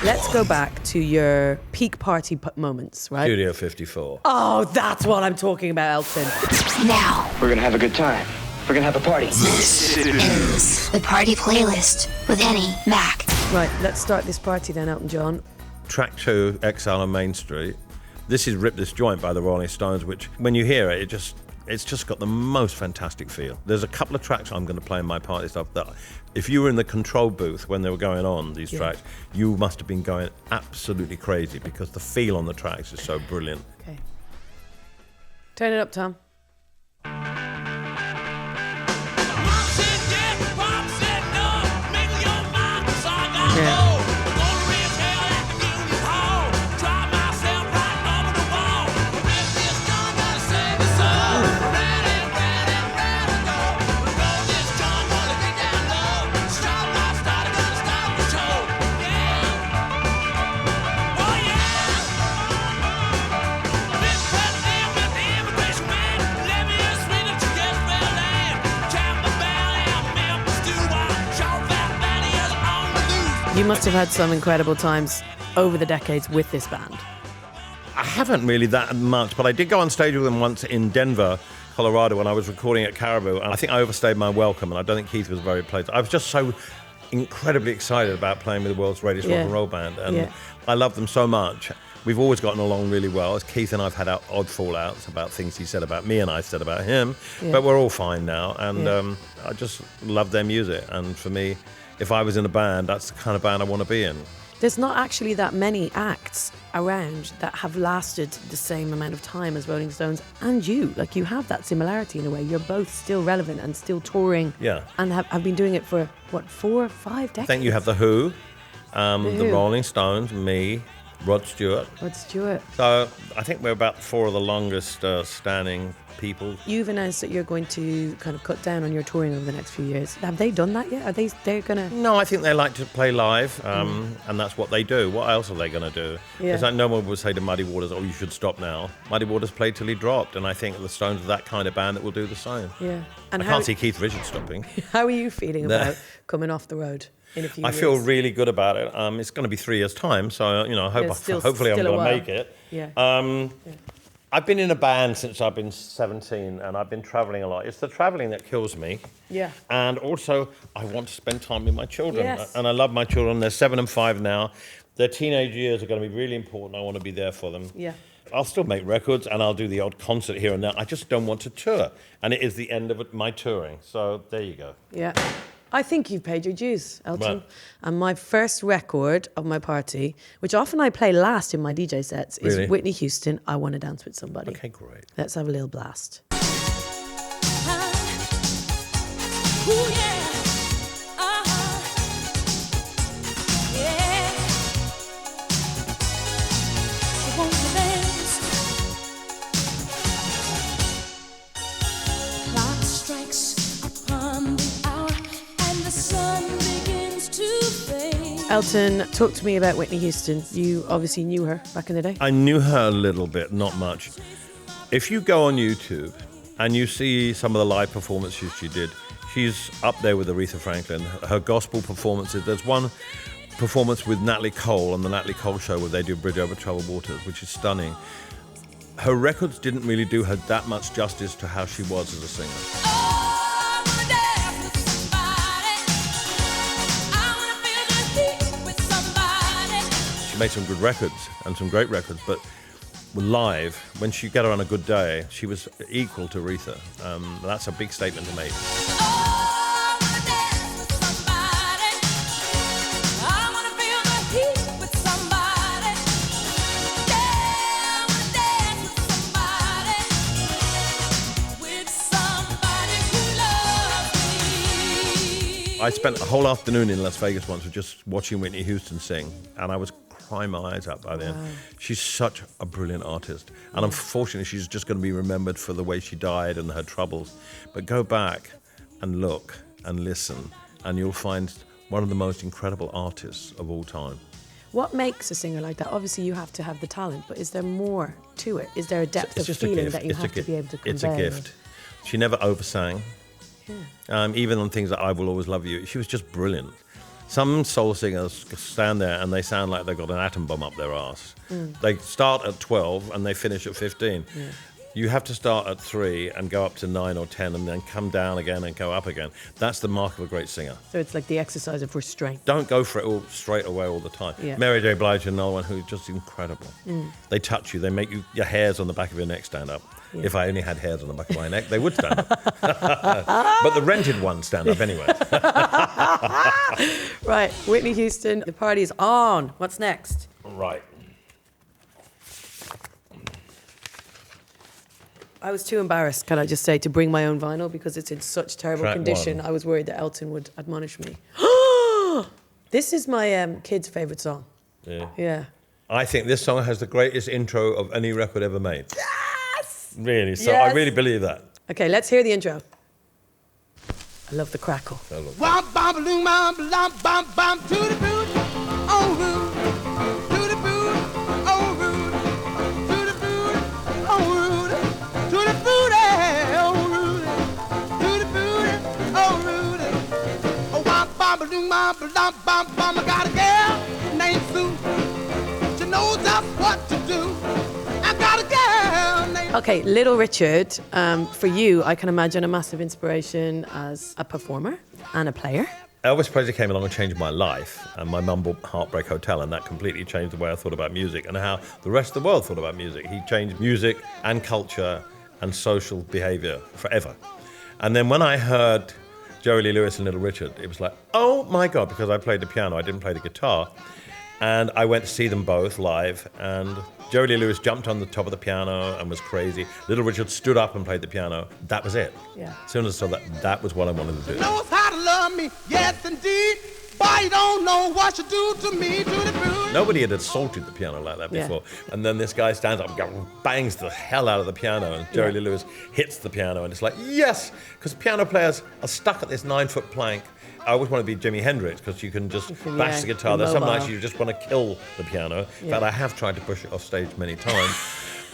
Let's go back to your peak party moments, right? Studio 54. Oh, that's what I'm talking about, Elton. Now, We're gonna have a good time. We're gonna have a party. this is the party playlist with Henny Mac. Right, let's start this party then, Elton John. Track 2, Exile on Main Street. This is Rip This Joint by the Rolling Stones, which when you hear it, it's just got the most fantastic feel. There's a couple of tracks I'm going to play in my party stuff that if you were in the control booth when they were going on, these tracks, you must have been going absolutely crazy because the feel on the tracks is so brilliant. Okay. Turn it up, Tom. Yeah. You must have had some incredible times over the decades with this band. I haven't really that much, but I did go on stage with them once in Denver, Colorado, when I was recording at Caribou, and I think I overstayed my welcome, and I don't think Keith was very pleased. I was just so incredibly excited about playing with the world's greatest rock and roll band, and I love them so much. We've always gotten along really well. As Keith and I've had odd fallouts about things he said about me and I said about him, but we're all fine now, and I just love their music, and for me, if I was in a band, that's the kind of band I want to be in. There's not actually that many acts around that have lasted the same amount of time as Rolling Stones and you. Like, you have that similarity in a way. You're both still relevant and still touring. Yeah. And have been doing it for, what, 4 or 5 decades? I think you have The Who, the Rolling Stones, me, Rod Stewart. So I think we're about 4 of the longest standing people. You've announced that you're going to kind of cut down on your touring over the next few years. Have they done that yet? They're going to... No, I think they like to play live, and that's what they do. What else are they going to do? Yeah. It's like no one would say to Muddy Waters, oh, you should stop now. Muddy Waters played till he dropped, and I think the Stones are that kind of band that will do the same. Yeah. And I can't see Keith Richards stopping. How are you feeling about coming off the road in a few years? I feel really good about it. It's going to be 3 years' time, so hopefully I'm going to make it. Yeah. I've been in a band since I've been 17, and I've been travelling a lot. It's the travelling that kills me. Yeah. And also, I want to spend time with my children. Yes. And I love my children. They're 7 and 5 now. Their teenage years are going to be really important. I want to be there for them. Yeah. I'll still make records, and I'll do the odd concert here and there. I just don't want to tour. And it is the end of my touring. So there you go. Yeah. I think you've paid your dues, Elton. Right. And my first record of my party, which often I play last in my DJ sets, is Really? Whitney Houston, I Want to Dance With Somebody. Okay, great. Let's have a little blast. Elton, talk to me about Whitney Houston. You obviously knew her back in the day. I knew her a little bit, not much. If you go on YouTube and you see some of the live performances she did, she's up there with Aretha Franklin. Her gospel performances, there's one performance with Natalie Cole on the Natalie Cole show where they do Bridge Over Troubled Waters, which is stunning. Her records didn't really do her that much justice to how she was as a singer. She made some good records and some great records, but live, when she got her on a good day, she was equal to Aretha. That's a big statement to make. I spent a whole afternoon in Las Vegas once just watching Whitney Houston sing, and I was crying my eyes out by then. Wow. She's such a brilliant artist, and unfortunately she's just going to be remembered for the way she died and her troubles. But go back and look and listen, and you'll find one of the most incredible artists of all time. What makes a singer like that? Obviously you have to have the talent, but is there more to it? Is there a depth of feeling that you have to be able to convey? It's a gift. She never oversang. Yeah. Even on things like I Will Always Love You, she was just brilliant. Some soul singers stand there and they sound like they've got an atom bomb up their arse. They start at 12 and they finish at 15. Yeah. You have to start at 3 and go up to 9 or 10 and then come down again and go up again. That's the mark of a great singer. So it's like the exercise of restraint. Don't go for it all straight away all the time. Yeah. Mary J. Blige, another one who's just incredible. They touch you. They make your hairs on the back of your neck stand up. Yeah. If I only had hairs on the back of my neck, they would stand up. But the rented ones stand up anyway. Right, Whitney Houston, the party's on. What's next? Right. I was too embarrassed, can I just say, to bring my own vinyl because it's in such terrible Track condition. 1. I was worried that Elton would admonish me. This is my kid's favourite song. Yeah. Yeah. I think this song has the greatest intro of any record ever made. Yes! Really, so Yes. I really believe that. Okay, let's hear the intro. I love the crackle. I love that. Womp bom loom bom bom bom bom to the boot, oh root, to the boot, oh root, to the boot, oh root, to the boot, oh root, to the boot, oh root. Oh womp bom loom bom bom bom bom. I got a girl named Sue. She knows just what to do. I got a girl named. Okay, Little Richard, for you, I can imagine a massive inspiration as a performer and a player. Elvis Presley came along and changed my life, and my mum bought Heartbreak Hotel, and that completely changed the way I thought about music and how the rest of the world thought about music. He changed music and culture and social behaviour forever. And then when I heard Jerry Lee Lewis and Little Richard, it was like, oh my God, because I played the piano, I didn't play the guitar. And I went to see them both live, and Jerry Lee Lewis jumped on the top of the piano and was crazy. Little Richard stood up and played the piano. That was it. Yeah. As soon as I saw that, that was what I wanted to do. Knows how to love me, yes indeed. Boy, you don't know what you do to me, to the boot. Nobody had assaulted the piano like that before. Yeah. And then this guy stands up and bangs the hell out of the piano, and Jerry Lee Lewis hits the piano, and it's like, yes! Because piano players are stuck at this 9-foot plank. I always want to be Jimi Hendrix because you can just bash the guitar. There's some nights you just want to kill the piano. In fact, I have tried to push it off stage many times,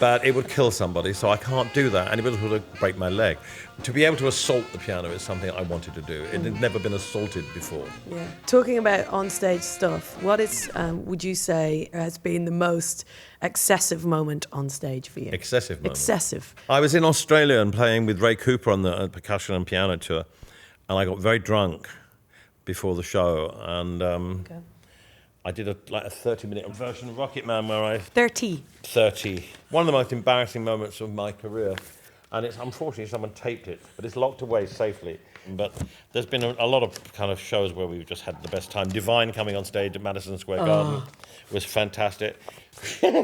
but it would kill somebody, so I can't do that, and it would break my leg. To be able to assault the piano is something I wanted to do. It had never been assaulted before. Yeah. Talking about on-stage stuff, what is, would you say, has been the most excessive moment on stage for you? Excessive moment? Excessive. I I was in Australia and playing with Ray Cooper on the percussion and piano tour, and I got very drunk before the show, and I did a 30-minute version of Rocket Man where I... 30. One of the most embarrassing moments of my career, and it's unfortunately someone taped it, but it's locked away safely. But there's been a lot of kind of shows where we've just had the best time. Divine coming on stage at Madison Square Garden was fantastic.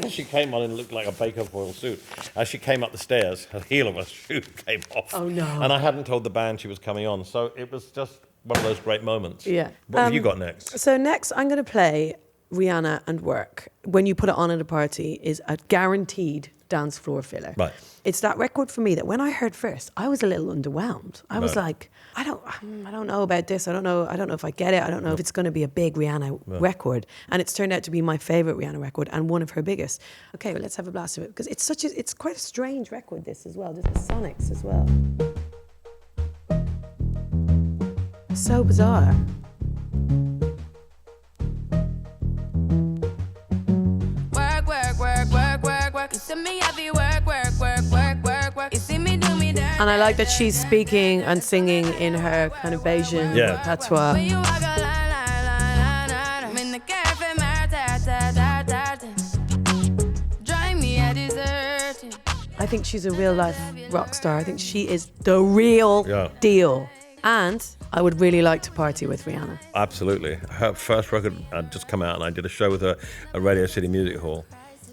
She came on and looked like a Baker foil suit. As she came up the stairs, her heel of her shoe came off. Oh no. And I hadn't told the band she was coming on, so it was just one of those great moments. Yeah. What have you got next? So next, I'm going to play Rihanna and Work. When you put it on at a party, is a guaranteed dance floor filler. Right. It's that record for me that when I heard first, I was a little underwhelmed. I was like, I don't know about this. I don't know if I get it. I don't know if it's going to be a big Rihanna record. And it's turned out to be my favorite Rihanna record and one of her biggest. Okay, well, let's have a blast of it because it's quite a strange record. This as well. Just the sonics as well. So bizarre. Work, work, work, work, work, work. You see me heavy work, work, work, work, work, work. You see me do me dirty. And I like that she's speaking and singing in her kind of Bayesian patois. When you walk a line, line, line, line, line. I'm in the cafe, my ta ta ta ta ta. Drive me a dessert. I think she's a real life rock star. I think she is the real deal. And I would really like to party with Rihanna. Absolutely. Her first record had just come out and I did a show with her at Radio City Music Hall.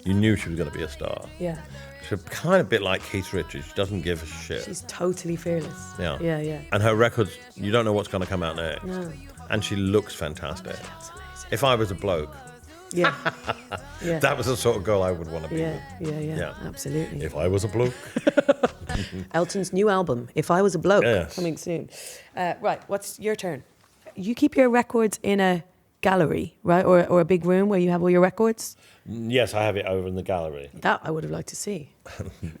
You knew she was going to be a star. Yeah. She's kind of a bit like Keith Richards. She doesn't give a shit. She's totally fearless. Yeah. Yeah, yeah. And her records, you don't know what's going to come out next. No. And she looks fantastic. That's amazing. If I was a bloke, Yeah. Yeah. that was the sort of girl I would want to be with. Yeah. Absolutely. If I was a bloke. Elton's new album, If I Was a Bloke, Yes. coming soon. Right, what's your turn? You keep your records in a gallery, right? Or a big room where you have all your records? Yes, I have it over in the gallery. That I would have liked to see.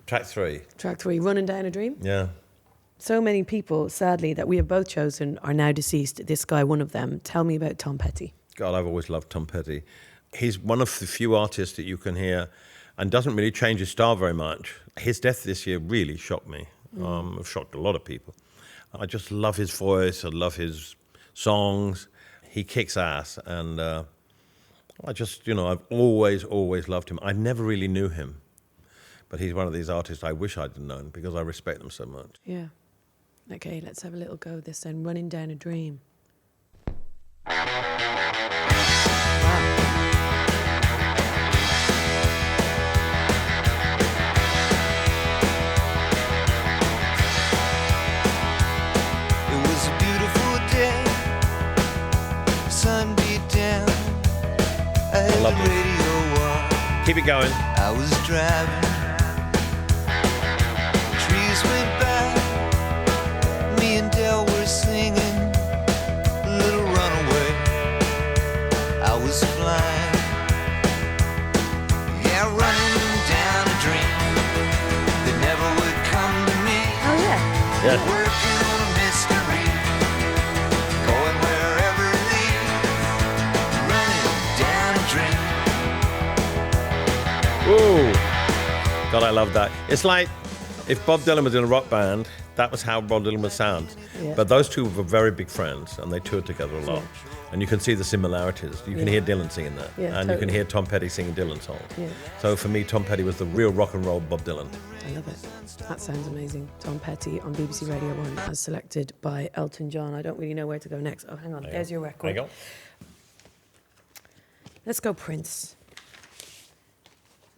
Track 3. Track 3, Running Down a Dream? Yeah. So many people, sadly, that we have both chosen are now deceased. This guy, one of them. Tell me about Tom Petty. God, I've always loved Tom Petty. He's one of the few artists that you can hear and doesn't really change his style very much. His death this year really shocked me. It shocked a lot of people. I just love his voice. I love his songs. He kicks ass. And I just, I've always loved him. I never really knew him. But he's one of these artists I wish I'd known because I respect them so much. Yeah. Okay, let's have a little go of this then. Running Down a Dream. Keep it going. I was driving, trees went by, me and Del were singing a little runaway. I was flying, yeah, running down a dream that never would come to me. Oh, yeah. Yeah. Working on a mystery, going wherever it leads, running down a dream. Ooh. God, I love that. It's like if Bob Dylan was in a rock band, that was how Bob Dylan would sound. Yeah. But those two were very big friends, and they toured together a lot. And you can see the similarities. You can hear Dylan singing that. Yeah, and you can hear Tom Petty singing Dylan songs. Yeah. So for me, Tom Petty was the real rock and roll Bob Dylan. I love it. That sounds amazing. Tom Petty on BBC Radio 1 as selected by Elton John. I don't really know where to go next. Oh, hang on. There's your record. There you go. Let's go Prince.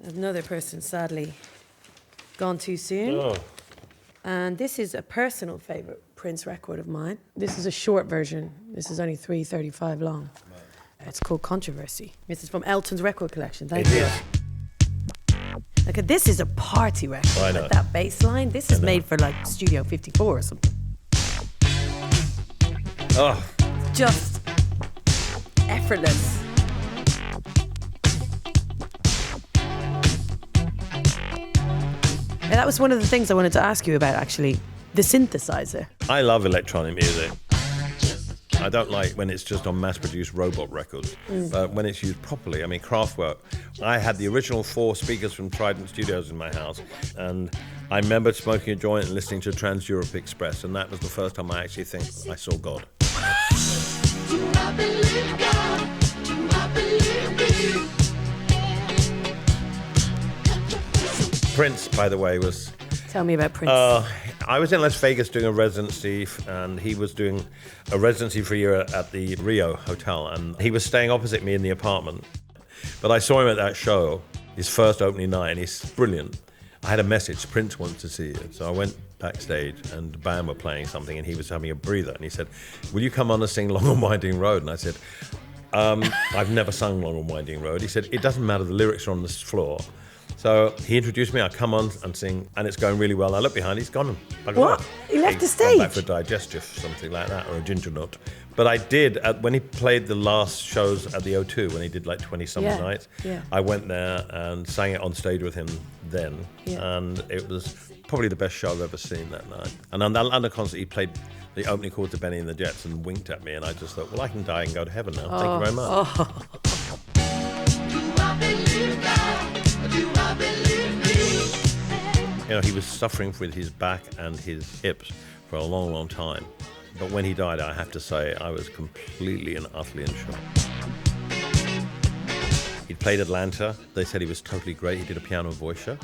Another person, sadly, gone too soon. Oh. And this is a personal favourite Prince record of mine. This is a short version. This is only 3:35 long. It's called Controversy. This is from Elton's record collection. Thank you. Okay, this is a party record. I know. Like that bass line. This is made for like Studio 54 or something. Oh. Just effortless. Yeah, that was one of the things I wanted to ask you about, actually. The synthesizer. I love electronic music. I don't like when it's just on mass-produced robot records, but when it's used properly, I mean, Kraftwerk. I had the original 4 speakers from Trident Studios in my house, and I remember smoking a joint and listening to Trans-Europe Express, and that was the first time I actually think I saw God. Do I believe God? Do I believe me? Prince, by the way, was... Tell me about Prince. I was in Las Vegas doing a residency, and he was doing a residency for a year at the Rio Hotel, and he was staying opposite me in the apartment. But I saw him at that show, his first opening night, and he's brilliant. I had a message, Prince wants to see you. So I went backstage, and the band were playing something, and he was having a breather, and he said, will you come on and sing Long and Winding Road? And I said, I've never sung Long and Winding Road. He said, it doesn't matter, the lyrics are on this floor. So he introduced me, I come on and sing, and it's going really well. I look behind, he's gone. What? He left the He's stage? gone back for a digestive, something like that, or a ginger nut. But I did, when he played the last shows at the O2, when he did like 20-something nights, I went there and sang it on stage with him then. Yeah. And it was probably the best show I've ever seen that night. And on that London concert, he played the opening chords to Benny and the Jets and winked at me, and I just thought, well, I can die and go to heaven now. Thank you very much. Oh. Do I believe God? Do I believe me? You know, he was suffering with his back and his hips for a long, long time. But when he died, I have to say, I was completely and utterly in shock. He'd played Atlanta. They said he was totally great. He did a piano voice show.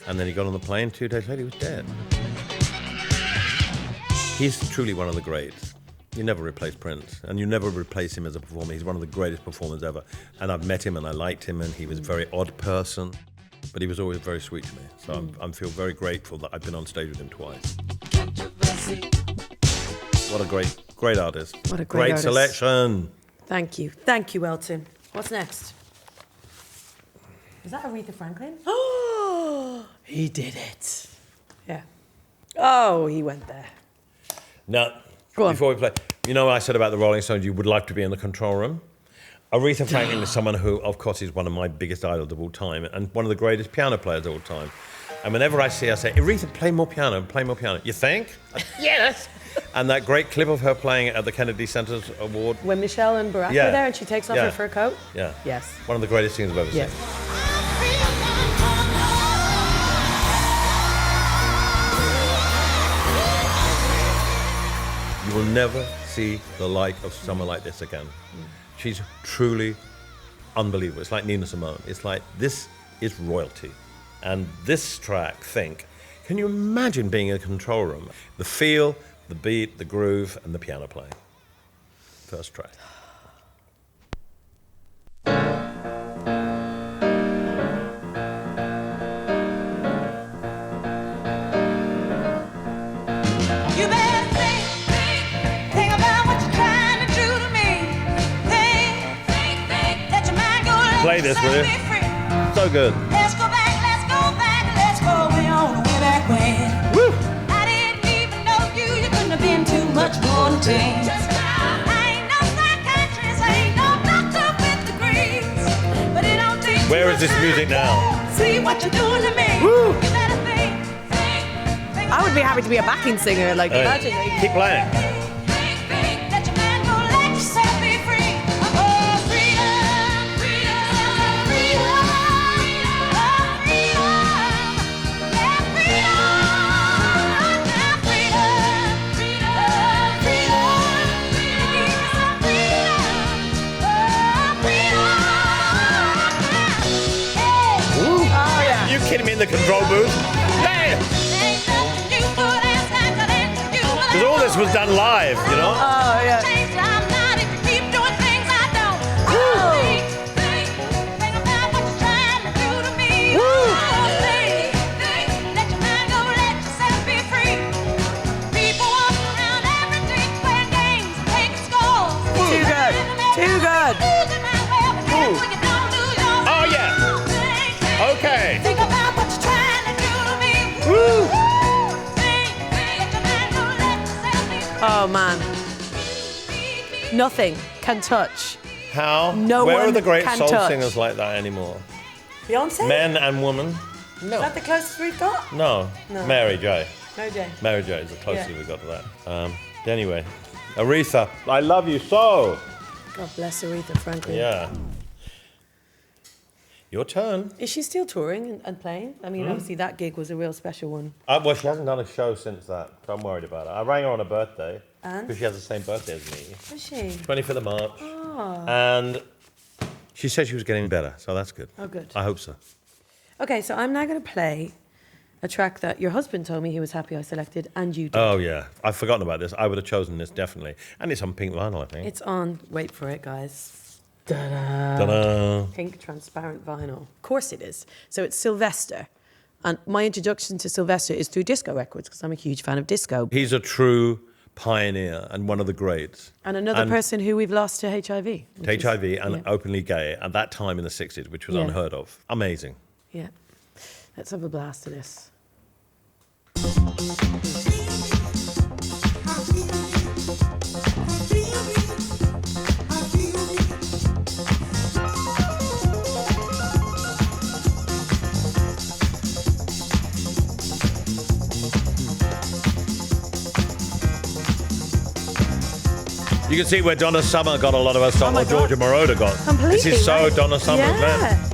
And then he got on the plane. 2 days later, he was dead. He's truly one of the greats. You never replace Prince, and you never replace him as a performer. He's one of the greatest performers ever. And I've met him, and I liked him, and he was a very odd person. But he was always very sweet to me. So I feel very grateful that I've been on stage with him twice. What a great artist. What a great artist. Selection. Thank you. Thank you, Elton. What's next? Is that Aretha Franklin? Oh, he did it. Yeah. Oh, he went there. Now, Go on. before we play, you know what I said about the Rolling Stones, you would like to be in the control room? Aretha Franklin is someone who, of course, is one of my biggest idols of all time and one of the greatest piano players of all time. And whenever I see her, I say, Aretha, play more piano, play more piano. You think? Yes! And that great clip of her playing at the Kennedy Center's Award. When Michelle and Barack Yeah. were there and she takes off Yeah. her fur coat? Yeah. Yes. One of the greatest things I've ever Yes. seen. You will never see the like of someone like this again. She's truly unbelievable. It's like Nina Simone. It's like, this is royalty. And this track, Think, can you imagine being in a control room? The feel, the beat, the groove, and the piano playing. First track. You better think about what you're trying to do to me. Think, let your mind go, let Play this, will you? yourself be free. So good. Let's go back, let's go way on, way back when. Woo! I didn't even know you couldn't have been too much more than teen. I ain't no psychiatrist, I ain't no doctor with degrees. But it don't take Where too is this much music time now? to see what you're doing to me. Woo! You better think I would be happy to be a backing singer. Like, imagine. Keep playing. let your mind go, let yourself be free. Oh, freedom, freedom, freedom, oh, freedom, yeah, freedom, yeah, freedom, freedom, freedom, freedom, oh, freedom. Hey. You kidding me in the control booth? Hey! Ain't nothing you could ask, I could answer you, but Because all this was done live, you know? Oh, yeah. change I'm not if you keep doing things I don't. Think about what you're trying to do to me. Think, let your mind go, let yourself be free. People walking around every day playing games, taking scores. Too good. Too good. Losing my way, but that's when you don't lose your Oh, yeah. Think, Okay. think about what you're trying to do to me. Think, let your mind go, let yourself be free. Oh, man. Nothing can touch. How? No Where are one the great can soul touch. singers like that anymore? Beyonce? Men and women? Is that the closest we've got? No. No. Mary J. No, Jay. Mary J is the closest Yeah. we got to that. Anyway, Aretha, I love you so. God bless Aretha Franklin. Yeah. Your turn. Is she still touring and playing? I mean, obviously that gig was a real special one. Well, she hasn't done a show since that, so I'm worried about it. I rang her on her birthday, And? because she has the same birthday as me, Was she? 25th of March. Oh. And she said she was getting better, so that's good. Oh, good. I hope so. Okay, so I'm now going to play a track that your husband told me he was happy I selected, and you did. Oh, yeah. I've forgotten about this. I would have chosen this, definitely. And it's on pink vinyl, I think. It's on, wait for it, guys. Ta-da. Ta-da. Pink transparent vinyl. Of course it is. So it's Sylvester. And my introduction to Sylvester is through disco records, because I'm a huge fan of disco. He's a true pioneer and one of the greats. And another person who we've lost to HIV. which is- HIV and yeah. openly gay at that time in the 60s, which was Yeah. unheard of. Amazing. Yeah. Let's have a blast of this. You can see where Donna Summer got a lot of her songs, my or Georgia Moroder got. Completely. This is so right? Donna Summer of Yeah. men.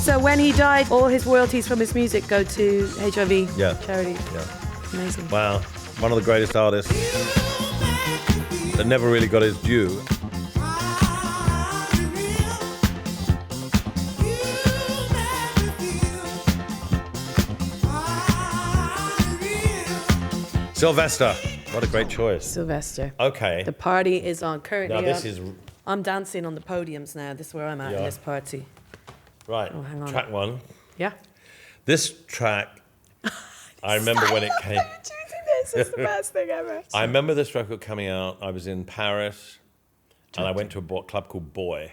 So when he died, all his royalties from his music go to HIV Yeah. charity. Yeah. Amazing. Wow. One of the greatest artists that never really got his due. Sylvester. What a great choice. Sylvester. Okay. The party is on currently. Now this is I'm dancing on the podiums now. This is where I'm at in Yeah. this party. right. Oh, hang on. Track one. Yeah. This track, I remember when it came. This is the best thing ever. I remember this record coming out. I was in Paris, and I went to a club called Boy,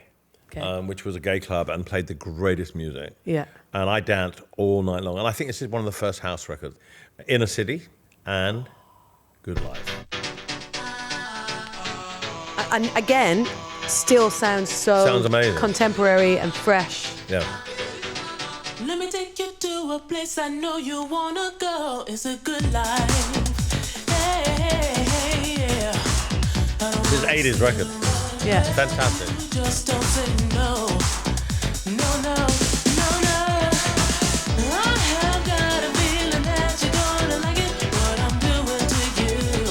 Okay. which was a gay club, and played the greatest music. Yeah. And I danced all night long. And I think this is one of the first house records. Inner City and Good Life. And again, still sounds so Sounds amazing. contemporary and fresh. Yeah. Let me take take you to a place I know you wanna go. It's a good life. Hey, yeah. This is 80s record. Yeah. Fantastic. Just don't say no. No, no, no, no. I have got a feeling that you're gonna like it, what I'm doing to you.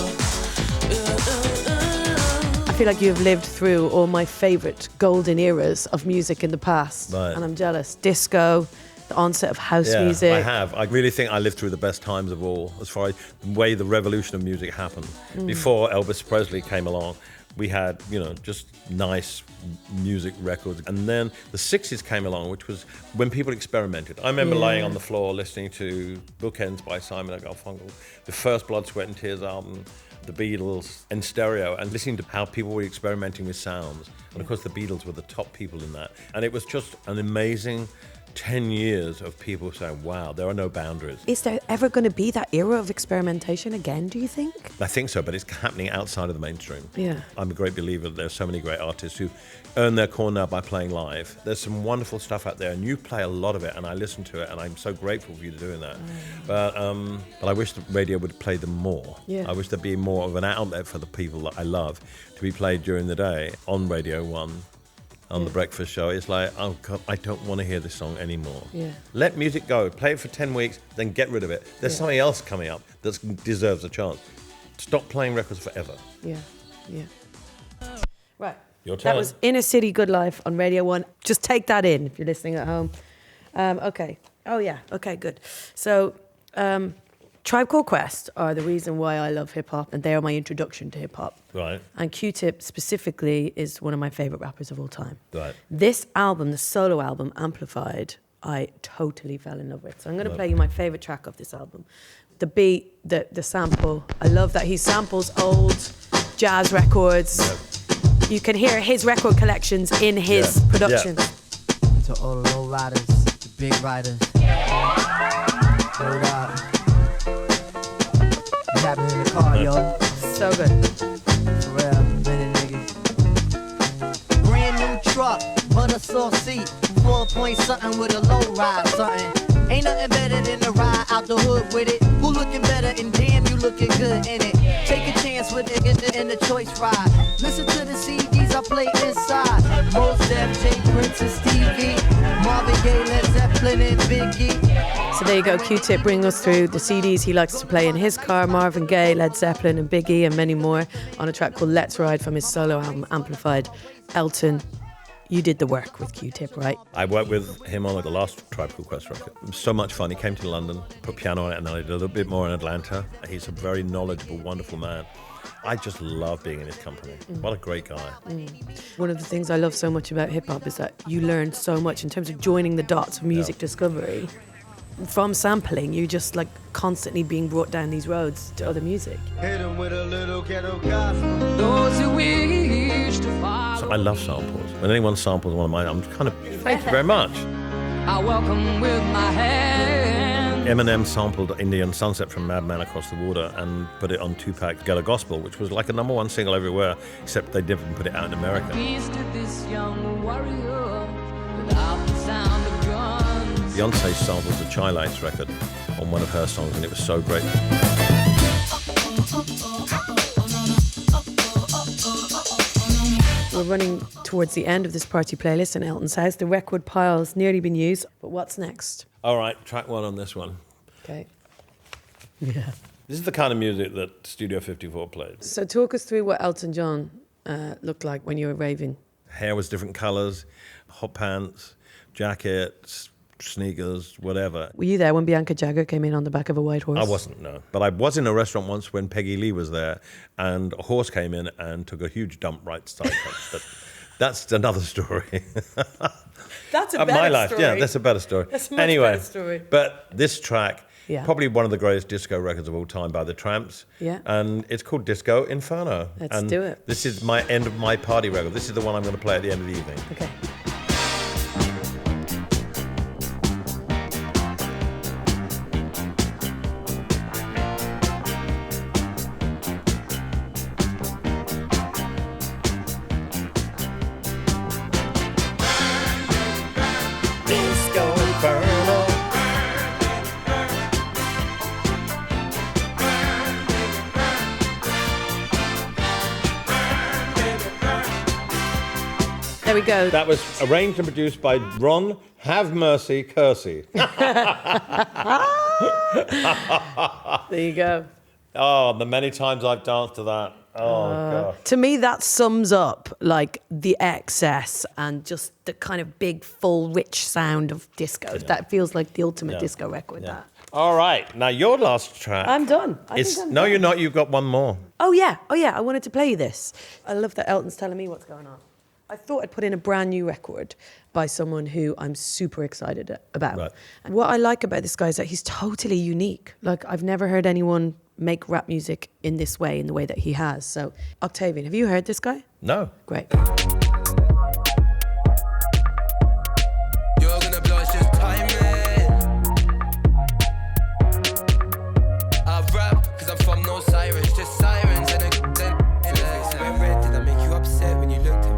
I feel like you've lived through all my favourite golden eras of music in the past. Right. And I'm jealous. Disco, the onset of house Yeah, music. I have. I really think I lived through the best times of all, as far as the way the revolution of music happened. Before Elvis Presley came along, we had, just nice music records. And then the 60s came along, which was when people experimented. I remember laying on the floor listening to Bookends by Simon & Garfunkel, the first Blood, Sweat and Tears album, the Beatles in stereo, and listening to how people were experimenting with sounds. And of course the Beatles were the top people in that. And it was just an amazing 10 years of people saying, wow, there are no boundaries. Is there ever going to be that era of experimentation again, do you think? I think so, but it's happening outside of the mainstream. Yeah. I'm a great believer that there's so many great artists who earn their corn now by playing live. There's some wonderful stuff out there, and you play a lot of it, and I listen to it, and I'm so grateful for you doing that. But I wish the radio would play them more. Yeah. I wish there'd be more of an outlet for the people that I love to be played during the day on Radio 1. On the breakfast show, it's like, oh God, I don't want to hear this song anymore. Yeah. Let music go. Play it for 10 weeks, then get rid of it. There's something else coming up that deserves a chance. Stop playing records forever. Yeah, yeah. Right. Your turn. That was Inner City Good Life on Radio 1. Just take that in if you're listening at home. Okay. Oh, yeah. Okay, good. So, Tribe Called Quest are the reason why I love hip-hop, and they are my introduction to hip-hop. Right. And Q-Tip specifically is one of my favourite rappers of all time. Right. This album, the solo album, Amplified, I totally fell in love with. So I'm going to play you my favourite track of this album. The beat, the sample. I love that he samples old jazz records. Yep. You can hear his record collections in his productions. To all the low riders, the big riders. Hold up. What's happening in the car, yo? So good. For real, many niggas. Brand new truck, butter soft seat, 4 point something with a low ride something. Ain't nothing better than to ride out the hood with it. Who looking better and damn you looking good in it. Take a chance with it in the choice ride. Listen to the CDs I play inside. Mos Def, J Prince and Stevie, Marvin Gaye, Led Zeppelin and Biggie. So there you go, Q-Tip bringing us through the CDs he likes to play in his car, Marvin Gaye, Led Zeppelin and Biggie and many more on a track called Let's Ride from his solo album Amplified. Elton, you did the work with Q-Tip, right? I worked with him on the last Tribe Called Quest record. It was so much fun. He came to London, put piano on it, and then I did a little bit more in Atlanta. He's a very knowledgeable, wonderful man. I just love being in his company. What a great guy. One of the things I love so much about hip-hop is that you learn so much in terms of joining the dots of music discovery. From sampling, you just like constantly being brought down these roads to other music. Hit 'em with a little ghetto gospel. Those who wish to follow. So I love samples. When anyone samples one of mine, I'm kind of, thank you very much. I welcome with my hand. Eminem sampled Indian Sunset from Madman Across the Water and put it on Tupac's Ghetto Gospel, which was like a #1 single everywhere, except they didn't put it out in America. Peace to this young warrior without the sound of guns. Beyonce sampled the Chai Lights record on one of her songs, and it was so great. We're running towards the end of this party playlist in Elton's house. The record pile's nearly been used, but what's next? All right, track 1 on this one. Okay. Yeah. This is the kind of music that Studio 54 played. So talk us through what Elton John looked like when you were raving. Hair was different colours, hot pants, jackets, sneakers, whatever. Were you there when Bianca Jagger came in on the back of a white horse? I wasn't, no. But I was in a restaurant once when Peggy Lee was there, and a horse came in and took a huge dump right side. That's another story. That's a better my life, story. yeah, that's a better story. That's a much anyway, better story. But this track, Yeah. probably one of the greatest disco records of all time by the Tramps. Yeah. And it's called Disco Inferno. Let's and do it. This is my end of my party record. This is the one I'm going to play at the end of the evening. Okay. Disco Inferno. There we go. That was arranged and produced by Ron Have Mercy Kersey. There you go. Oh, the many times I've danced to that. Oh, God. To me, that sums up like the excess and just the kind of big, full, rich sound of disco. Yeah. That feels like the ultimate disco record. Yeah. That. All right. Now, your last track. I'm done. I think I'm No, done. you're not. You've got one more. Oh yeah. I wanted to play you this. I love that Elton's telling me what's going on. I thought I'd put in a brand new record by someone who I'm super excited about. Right. And what I like about this guy is that he's totally unique. Like, I've never heard anyone make rap music in this way, in the way that he has. So, Octavian, have you heard this guy? No. Great. You're gonna blow, it's just timing. I rap, cause I'm from no sirens, just sirens and then red. Did I make you upset when you looked at me?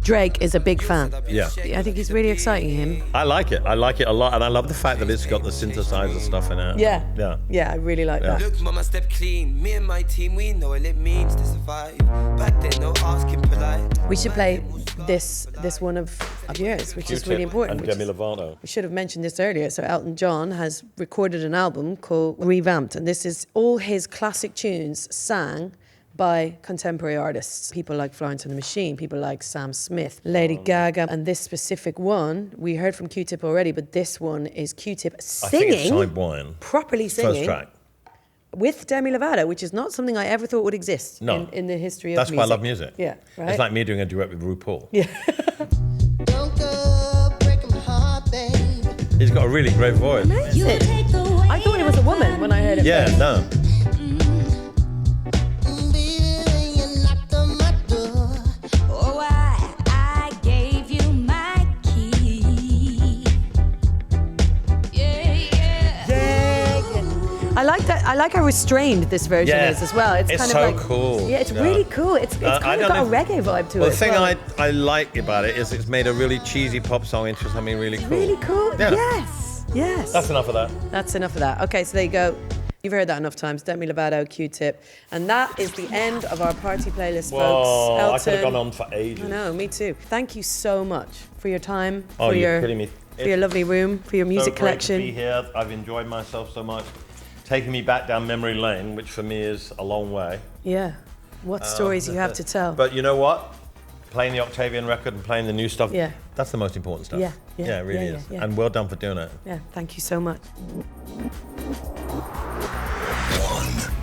Drake is a big fan. Yeah. I think he's really exciting, him. I like it. I like it a lot. And I love the fact that it's got the synthesizer stuff in it. Yeah. Yeah. Yeah, I really like that. Look, mama, step clean. Me and my team, we know what it means to survive. Back then, no asking polite. We should play this one of yours, which is really important. And which Demi is- Lovato. We should have mentioned this earlier. So Elton John has recorded an album called Revamped, and this is all his classic tunes sang by contemporary artists. People like Florence and the Machine, people like Sam Smith, Lady Gaga, and this specific one, we heard from Q-Tip already, but this one is Q-Tip singing, I think it's Side One. properly singing, First track. with Demi Lovato, which is not something I ever thought would exist No. in the history of That's music. why I love music. Yeah, right? It's like me doing a duet with RuPaul. Yeah. Don't go breaking my heart, babe. He's got a really great voice. Amazing. I thought it was a woman when I heard it. Yeah, no. Oh, I gave you my key. I like that. I like how restrained this version Yeah. is as well. It's It's kind so of like, cool. Yeah, it's Yeah. really cool. It's I kind of don't got a know- reggae vibe to Well, it. the thing as well. I like about it is it's made a really cheesy pop song into something really cool. Really cool. Yeah. Yes. That's enough of that. That's enough of that. Okay, so there you go. You've heard that enough times. Demi Lovato, Q-Tip. And that is the end of our party playlist, Whoa, folks. Elton. I could have gone on for ages. I know, me too. Thank you so much for your time, Oh, for you're your kidding me. for your lovely room, for your music so collection. Great to be here. I've enjoyed myself so much. Taking me back down memory lane, which for me is a long way. Yeah. What stories you have to tell. But you know what? Playing the Octavian record and playing the new stuff, Yeah. that's the most important stuff. Yeah, yeah, it really yeah, is. yeah. And well done for doing it. Yeah, thank you so much. One.